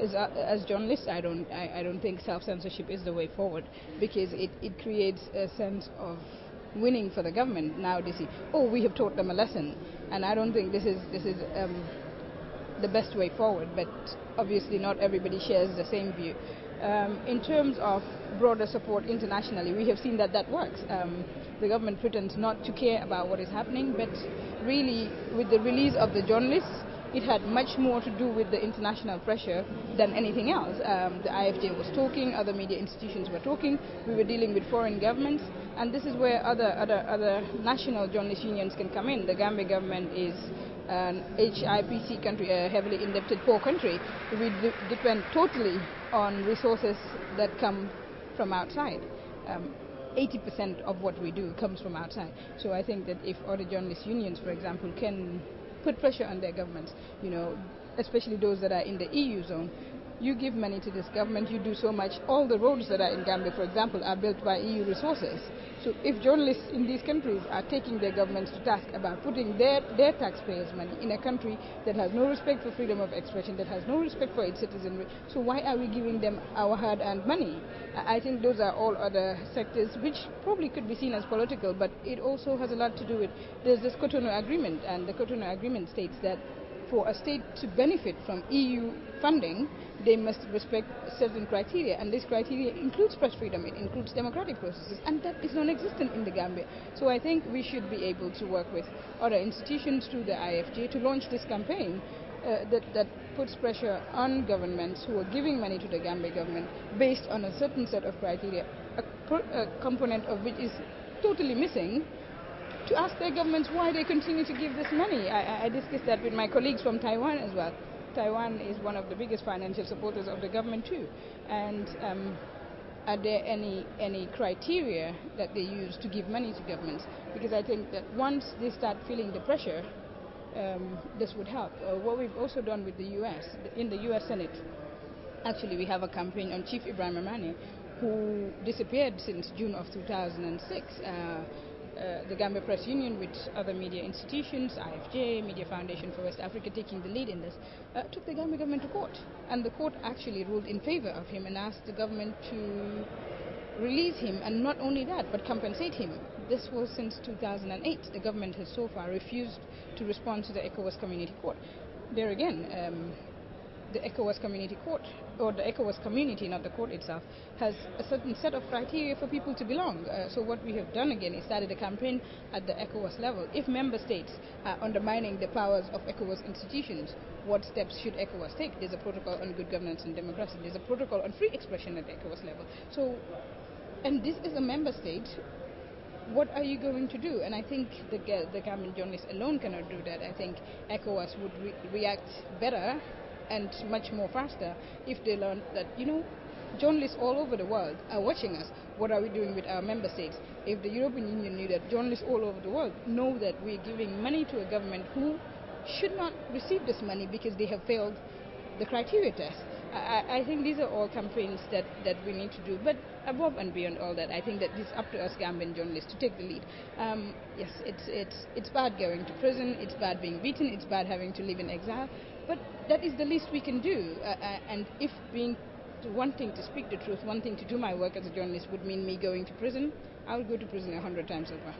as journalists, I don't think self-censorship is the way forward, because it creates a sense of winning for the government. Now they see, oh, we have taught them a lesson, and I don't think this is the best way forward. But obviously, not everybody shares the same view. In terms of broader support internationally, we have seen that works. The government pretends not to care about what is happening, but really, with the release of the journalists, it had much more to do with the international pressure than anything else. The IFJ was talking, other media institutions were talking, we were dealing with foreign governments, and this is where other national journalist unions can come in. The Gambia government is an HIPC country, a heavily indebted poor country. We depend totally on resources that come from outside. 80% of what we do comes from outside. So I think that if other journalist unions, for example, can put pressure on their governments, especially those that are in the EU zone, you give money to this government, you do so much. All the roads that are in Gambia, for example, are built by EU resources. So if journalists in these countries are taking their governments to task about putting their taxpayers' money in a country that has no respect for freedom of expression, that has no respect for its citizenry, so why are we giving them our hard-earned money? I think those are all other sectors which probably could be seen as political, but it also has a lot to do with, there's this Cotonou Agreement, and the Cotonou Agreement states that for a state to benefit from EU funding, they must respect certain criteria, and this criteria includes press freedom, it includes democratic processes, and that is non-existent in the Gambia. So I think we should be able to work with other institutions through the IFJ to launch this campaign that puts pressure on governments who are giving money to the Gambia government based on a certain set of criteria, a component of which is totally missing, to ask their governments why they continue to give this money. I discussed that with my colleagues from Taiwan as well. Taiwan is one of the biggest financial supporters of the government too. And are there any criteria that they use to give money to governments? Because I think that once they start feeling the pressure, this would help. What we've also done with the US, in the US Senate, actually we have a campaign on Chief Ibrahim Amani, who disappeared since June of 2006. The Gambia Press Union, with other media institutions, IFJ, Media Foundation for West Africa taking the lead in this, took the Gambia government to court. And the court actually ruled in favor of him and asked the government to release him, and not only that, but compensate him. This was since 2008. The government has so far refused to respond to the ECOWAS Community Court. There again, the ECOWAS Community Court, or the ECOWAS community, not the court itself, has a certain set of criteria for people to belong. So what we have done again is started a campaign at the ECOWAS level. If member states are undermining the powers of ECOWAS institutions, what steps should ECOWAS take? There's a protocol on good governance and democracy. There's a protocol on free expression at the ECOWAS level. So, and this is a member state. What are you going to do? And I think the Gambian journalists alone cannot do that. I think ECOWAS would react better and much more faster if they learned that, journalists all over the world are watching us. What are we doing with our member states? If the European Union knew that journalists all over the world know that we're giving money to a government who should not receive this money because they have failed the criteria test. I think these are all campaigns that we need to do. But above and beyond all that, I think that it's up to us Gambian journalists to take the lead. Yes, it's bad going to prison, it's bad being beaten, it's bad having to live in exile, but that is the least we can do. And if wanting to speak the truth, wanting to do my work as a journalist would mean me going to prison, I would go to prison 100 times over.